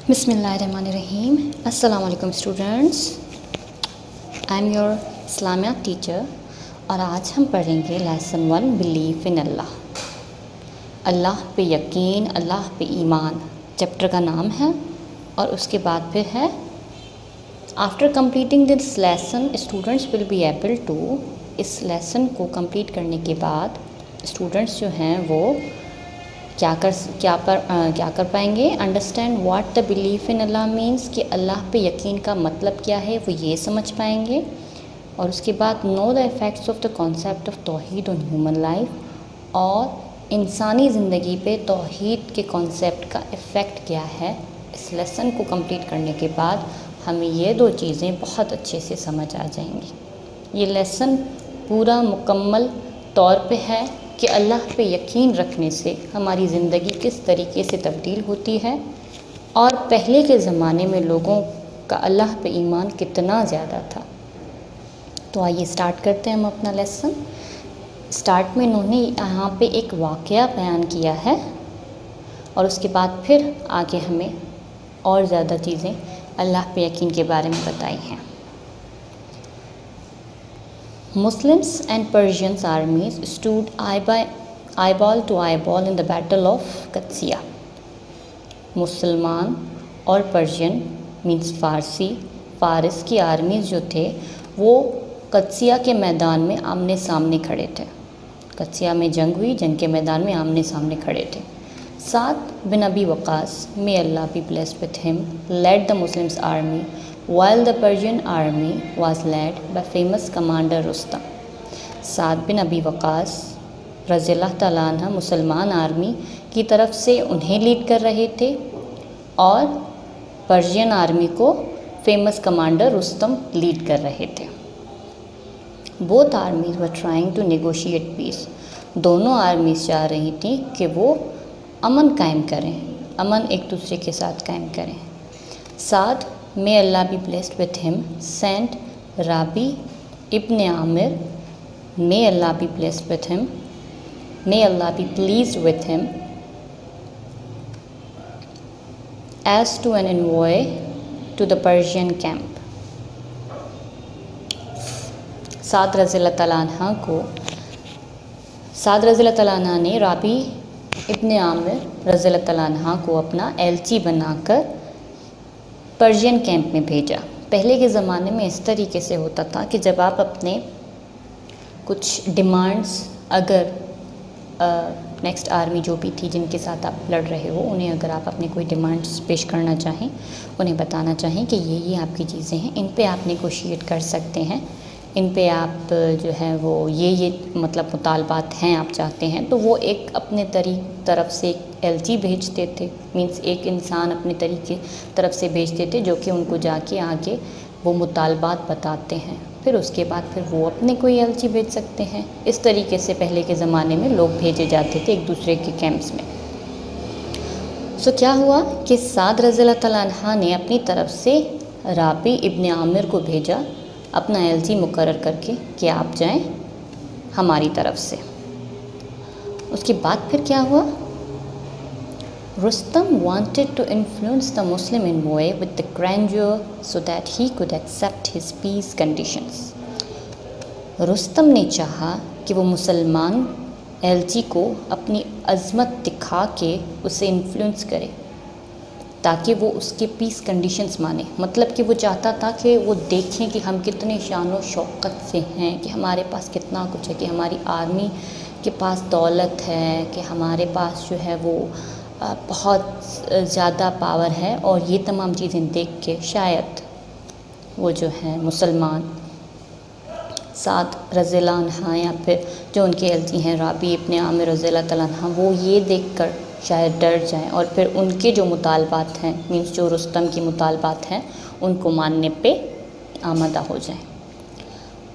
बिस्मिल्लाहिर्रहमानिर्रहीम। अस्सलाम वालेकुम students, I am your Islamia teacher और आज हम पढ़ेंगे लेसन 1 बिलीफ इन अल्लाह। अल्लाह पे यकीन, अल्लाह पे ईमान चैप्टर का नाम है। और उसके बाद फिर है after completing this lesson students will be able to, इस लेसन को कंप्लीट करने के बाद स्टूडेंट्स जो हैं वो क्या कर पाएंगे, understand what the belief in Allah means, कि अल्लाह पे यकीन का मतलब क्या है वो ये समझ पाएंगे। और उसके बाद know the effects of the concept of tauheed on human life, और इंसानी ज़िंदगी पे तौहीद के कॉन्सेप्ट का इफ़ेक्ट क्या है। इस लेसन को कंप्लीट करने के बाद हमें ये दो चीज़ें बहुत अच्छे से समझ आ जाएंगी। ये लेसन पूरा मुकम्मल तौर पे है कि अल्लाह पे यकीन रखने से हमारी ज़िंदगी किस तरीके से तब्दील होती है और पहले के ज़माने में लोगों का अल्लाह पे ईमान कितना ज़्यादा था। तो आइए स्टार्ट करते हैं हम अपना लेसन। स्टार्ट में इन्होंने यहाँ पे एक वाक़या बयान किया है और उसके बाद फिर आगे हमें और ज़्यादा चीज़ें अल्लाह पे यकीन के बारे में बताई हैं। Muslims and Persians armies stood eyeball to eyeball in the battle of Qadsiya. मुसलमान और पर्शियन मीन्स फ़ारिस की आर्मीज़ जो थे वो कदसिया के मैदान में आमने सामने खड़े थे। कदसिया में जंग हुई, जंग के मैदान में आमने सामने खड़े थे। Saad bin Abi Waqqas, may Allah be blessed with him, led the Muslims army while the Persian army was led by famous commander Rustam. Saad bin Abi Waqqas रज़ियल्लाहु तआला अन्हु मुसलमान आर्मी की तरफ से उन्हें लीड कर रहे थे और पर्शियन आर्मी को फेमस कमांडर रुस्तम लीड कर रहे थे। Both armies were trying to negotiate peace, दोनों आर्मीज़ चाह रही थी कि वो अमन कायम करें, अमन एक दूसरे के साथ कायम करें। Saad, may Allah be blessed with him, sent Rabi ibn Amir, may Allah be blessed with him, may Allah be pleased with him, as to an envoy to the Persian camp. Saad रज़ियल्लाहु तआला अन्हा ने राबी ibn Aamir रज़ियल्लाहु तआला अन्हा को अपना एलची बनाकर पर्शियन कैंप में भेजा। पहले के ज़माने में इस तरीके से होता था कि जब आप अपने कुछ डिमांड्स अगर नेक्स्ट आर्मी जो भी थी जिनके साथ आप लड़ रहे हो, उन्हें अगर आप अपने कोई डिमांड्स पेश करना चाहें, उन्हें बताना चाहें कि ये आपकी चीज़ें हैं, इन पे आप नेगोशिएट कर सकते हैं, इन पे आप जो है वो ये मतलब मुतालबात हैं आप चाहते हैं, तो वो एक अपने तरफ से एक एलची भेजते थे। मींस एक इंसान अपने तरीके तरफ से भेजते थे जो कि उनको जाके आगे वो मुतालबात बताते हैं, फिर उसके बाद फिर वो अपने कोई एलची भेज सकते हैं। इस तरीके से पहले के ज़माने में लोग भेजे जाते थे एक दूसरे के कैंप्स में। सो क्या हुआ कि साद रज़ियल्लाहु तआला अन्हा ने अपनी तरफ से राबी इब्न आमिर को भेजा अपना एलची मुकर्रर करके कि आप जाएं हमारी तरफ से। उसके बाद फिर क्या हुआ, Rustam wanted to influence the Muslim envoy with the grandeur so that he could accept his peace conditions। Rustam ने चाहा कि वो मुसलमान एलची को अपनी अज़मत दिखा के उसे इन्फ्लुएंस करे ताकि वो उसके पीस कंडीशंस माने। मतलब कि वो चाहता था कि वो देखें कि हम कितने शान व शौकत से हैं, कि हमारे पास कितना कुछ है, कि हमारी आर्मी के पास दौलत है, कि हमारे पास जो है वो बहुत ज़्यादा पावर है। और ये तमाम चीज़ें देख के शायद वो जो है मुसलमान साद रज़ियल्लाहु अन्हा या फिर जो उनके एलची हैं राबी इब्न आमिर रज़ियल्लाहु तआला अन्हा, वो ये देखकर शायद डर जाएं और फिर उनके जो मुतालबात हैं, मीन्स जो रुस्तम की मुतालबात हैं, उनको मानने पे आमादा हो जाएं।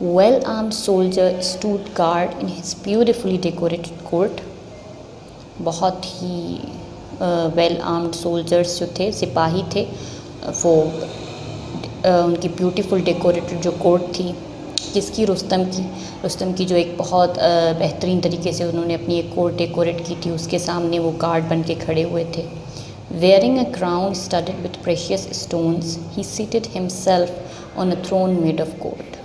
Well armed soldier stood guard in his beautifully decorated court. बहुत ही वेल आर्म्ड सोल्जर्स जो थे, सिपाही थे, वो उनकी ब्यूटीफुल डेकोरेटेड जो कोर्ट थी जिसकी रुस्तम की जो एक बहुत बेहतरीन तरीके से उन्होंने अपनी एक कोर्ट डेकोरेट की थी, उसके सामने वो गार्ड बन के खड़े हुए थे। Wearing a crown studded with precious stones, he seated himself on a throne made of gold.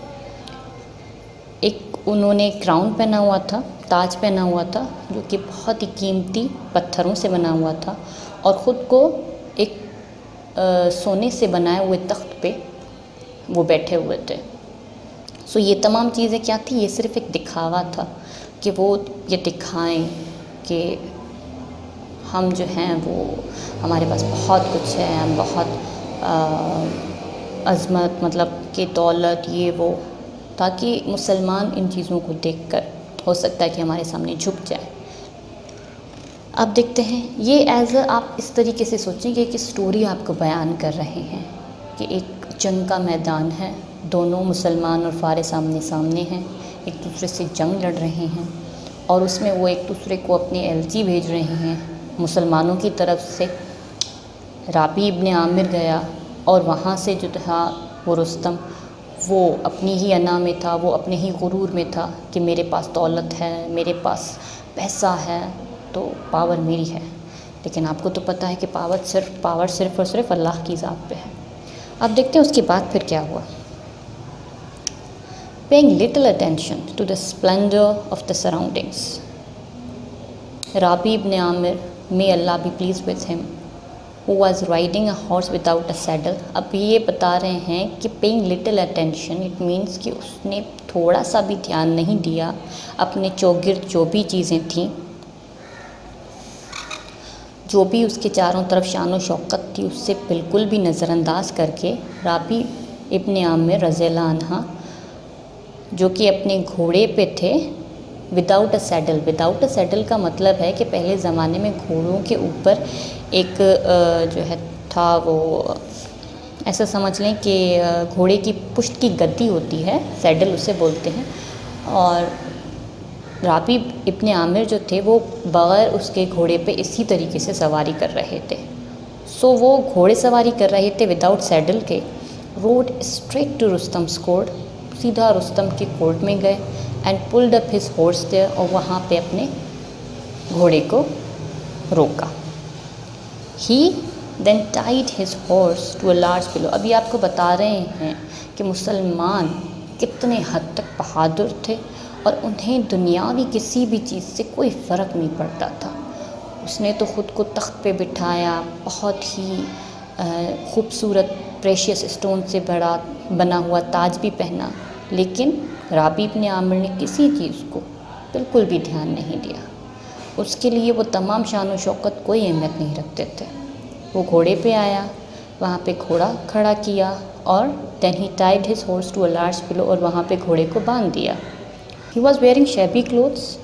एक उन्होंने क्राउन पहना हुआ था, ताज पहना हुआ था, जो कि बहुत ही कीमती पत्थरों से बना हुआ था, और ख़ुद को एक सोने से बनाए हुए तख्त पे वो बैठे हुए थे। सो ये तमाम चीज़ें क्या थी? ये सिर्फ़ एक दिखावा था कि वो ये दिखाएं कि हम जो हैं वो, हमारे पास बहुत कुछ है, हम बहुत अज़मत, मतलब कि दौलत, ये वो, ताकि मुसलमान इन चीज़ों को देखकर हो सकता है कि हमारे सामने झुक जाए। अब देखते हैं ये आप इस तरीके से सोचेंगे कि स्टोरी आपको बयान कर रहे हैं कि एक जंग का मैदान है, दोनों मुसलमान और फारिस आमने सामने हैं, एक दूसरे से जंग लड़ रहे हैं, और उसमें वो एक दूसरे को अपने एलची भेज रहे हैं। मुसलमानों की तरफ से राबी इब्ने आमिर गया, और वहाँ से जो था वो रुस्तम, वो अपनी ही अना में था, वो अपने ही गुरूर में था कि मेरे पास दौलत है, मेरे पास पैसा है, तो पावर मेरी है। लेकिन आपको तो पता है कि पावर सिर्फ़ और सिर्फ अल्लाह की ज़ात पे है। अब देखते हैं उसके बाद फिर क्या हुआ। Paying little attention to the splendor of the surroundings, Rabi ibn Amir, may Allah be pleased with him, who was riding a horse without a saddle. अब ये बता रहे हैं कि paying little attention, it means कि उसने थोड़ा सा भी ध्यान नहीं दिया अपने चौगिर्द जो भी चीज़ें थीं, जो भी उसके चारों तरफ शान शौकत थी, उससे बिल्कुल भी नज़रअंदाज करके राबी इब्ने आमिर रज़ियल्लाहु अन्हा, जो कि अपने घोड़े पे थे, विदाउट अ सैडल का मतलब है कि पहले ज़माने में घोड़ों के ऊपर एक जो है था, वो ऐसा समझ लें कि घोड़े की पुश्त की गद्दी होती है, सैडल उसे बोलते हैं। और राबी इब्ने आमिर जो थे वो बग़ैर उसके घोड़े पे इसी तरीके से सवारी कर रहे थे। सो वो घोड़े सवारी कर रहे थे विदाउट सैडल के। Rode straight to Rustam's court, सीधा रुस्तम के कोर्ट में गए, and pulled up his horse there, और वहाँ पे अपने घोड़े को रोका। He then tied his horse to a large pillow. अभी आपको बता रहे हैं कि मुसलमान कितने हद तक बहादुर थे, और उन्हें दुनियावी किसी भी चीज़ से कोई फ़र्क नहीं पड़ता था। उसने तो ख़ुद को तख्त पे बिठाया, बहुत ही खूबसूरत प्रेशियस स्टोन से बना हुआ ताज भी पहना, लेकिन राबी इब्ने आमिर ने किसी चीज़ को बिल्कुल भी ध्यान नहीं दिया। उसके लिए वो तमाम शान व शौकत कोई अहमियत नहीं रखते थे। वो घोड़े पे आया, वहाँ पे घोड़ा खड़ा किया, और then he tied his horse to a large pillow, और वहाँ पे घोड़े को बांध दिया। He was wearing shabby clothes,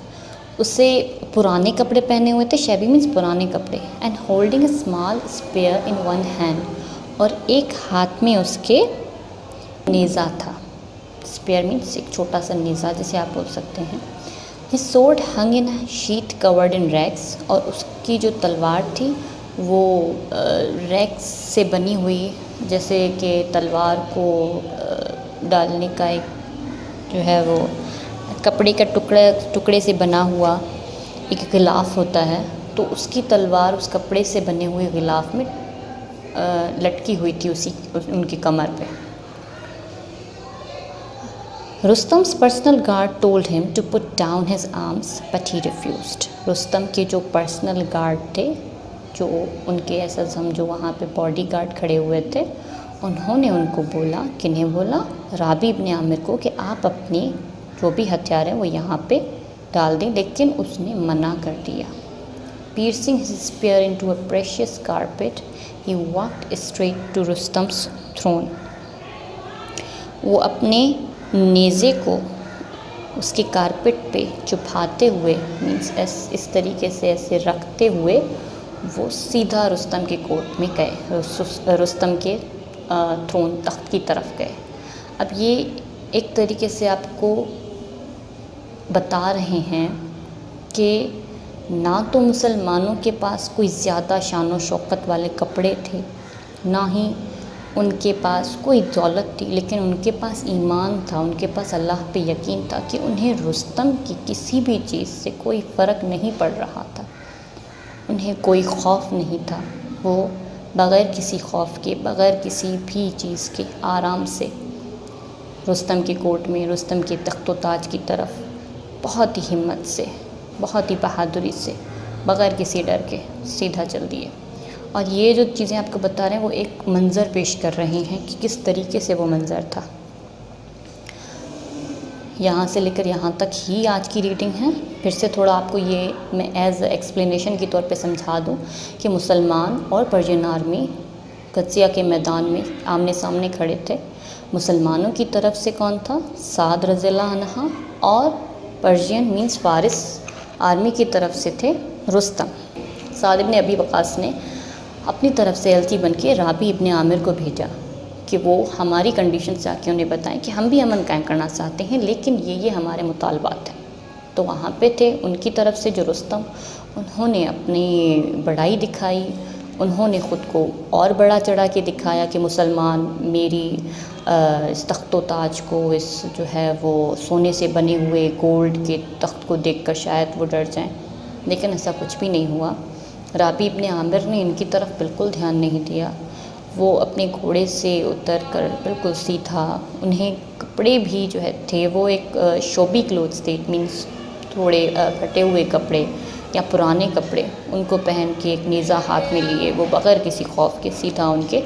उससे पुराने कपड़े पहने हुए थे, शैबी मीन्स पुराने कपड़े, and holding a small spear in one hand, और एक हाथ में उसके नेज़ा था। स्पेयर मीन्स एक छोटा सा नेज़ा जिसे आप बोल सकते हैं। His sword hung in sheath covered in rags, और उसकी जो तलवार थी वो रैक्स से बनी हुई, जैसे कि तलवार को डालने का एक जो है वो कपड़े का टुकड़े से बना हुआ एक गिलाफ होता है, तो उसकी तलवार उस कपड़े से बने हुए गिलाफ में लटकी हुई थी उनकी कमर पे। Rustam's personal guard told him to put down his arms but he refused. Rustam के जो पर्सनल गार्ड थे, जो उनके ऐसा समझो वहाँ पे बॉडी गार्ड खड़े हुए थे, उन्होंने उनको बोला, किन्हें बोला? राबी इब्ने आमिर को, कि आप अपनी जो भी हथियार हैं वो यहाँ पे डाल दें, लेकिन उसने मना कर दिया। Piercing his spear into a precious carpet, he walked straight to Rustam's throne. वो अपने नेज़े को उसके कारपेट पे चुभाते हुए, मीन्स इस तरीके से ऐसे रखते हुए वो सीधा रुस्तम के कोर्ट में गए, रुस्तम के थ्रोन तख्त की तरफ गए। अब ये एक तरीके से आपको बता रहे हैं कि ना तो मुसलमानों के पास कोई ज़्यादा शान व शौकत वाले कपड़े थे, ना ही उनके पास कोई दौलत थी, लेकिन उनके पास ईमान था, उनके पास अल्लाह पे यकीन था कि उन्हें रुस्तम की किसी भी चीज़ से कोई फ़र्क नहीं पड़ रहा था, उन्हें कोई खौफ नहीं था। वो बग़ैर किसी खौफ के, बग़ैर किसी भी चीज़ के आराम से रुस्तम के कोर्ट में, रुस्तम के तख्त व ताज की तरफ बहुत ही हिम्मत से, बहुत ही बहादुरी से, बग़ैर किसी डर के सीधा चल दिए। और ये जो चीज़ें आपको बता रहे हैं वो एक मंज़र पेश कर रहे हैं कि किस तरीके से वो मंज़र था। यहाँ से लेकर यहाँ तक ही आज की रीडिंग है। फिर से थोड़ा आपको ये मैं एज़ एक्सप्लेनेशन के तौर पे समझा दूँ कि मुसलमान और पर्शियन आर्मी कदसिया के मैदान में आमने सामने खड़े थे। मुसलमानों की तरफ से कौन था? साद रज़ियल्लाहु अन्हा, और पर्शियन मींस फारिस आर्मी की तरफ से थे रुस्तम। साद इब्न अबी वक़ास ने अपनी तरफ से एलची बन के राबी इब्न आमिर को भेजा कि वो हमारी कंडीशन से आके उन्हें बताएं कि हम भी अमन कायम करना चाहते हैं, लेकिन ये हमारे मुतालबात हैं। तो वहाँ पे थे उनकी तरफ से जो रुस्तम, उन्होंने अपनी बड़ाई दिखाई, उन्होंने ख़ुद को और बड़ा चढ़ा के दिखाया कि मुसलमान मेरी इस तख्त व ताज को, इस जो है वो सोने से बने हुए गोल्ड के तख्त को देखकर शायद वो डर जाएं, लेकिन ऐसा कुछ भी नहीं हुआ। राबी इब्न आमिर ने इनकी तरफ बिल्कुल ध्यान नहीं दिया। वो अपने घोड़े से उतर कर बिल्कुल सीधा, उन्हें कपड़े भी जो है थे वो एक शोबी क्लोथ्स थे, इट मीन्स थोड़े फटे हुए कपड़े या पुराने कपड़े, उनको पहन के एक नेज़ा हाथ में लिए वो बग़ैर किसी खौफ के सीधा उनके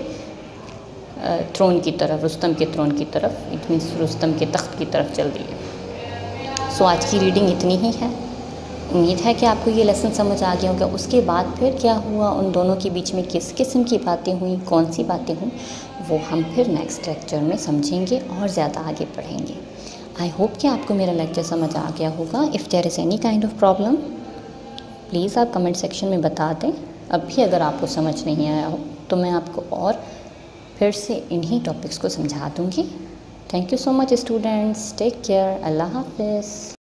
थ्रोन की तरफ, रुस्तम के थ्रोन की तरफ, इट मीन्स रुस्तम के तख्त की तरफ चल दिए। सो आज की रीडिंग इतनी ही है। उम्मीद है कि आपको ये लेसन समझ आ गया होगा। उसके बाद फिर क्या हुआ, उन दोनों के बीच में किस किस्म की बातें हुई, कौन सी बातें हुई, वो हम फिर नेक्स्ट लेक्चर में समझेंगे और ज़्यादा आगे पढ़ेंगे। आई होप कि आपको मेरा लेक्चर समझ आ गया होगा। If there is any kind of problem please आप कमेंट सेक्शन में बता दें। अब भी अगर आपको समझ नहीं आया हो तो मैं आपको और फिर से इन्हीं टॉपिक्स को समझा दूँगी। Thank you so much students, take care, अल्लाह हाफ़िज़।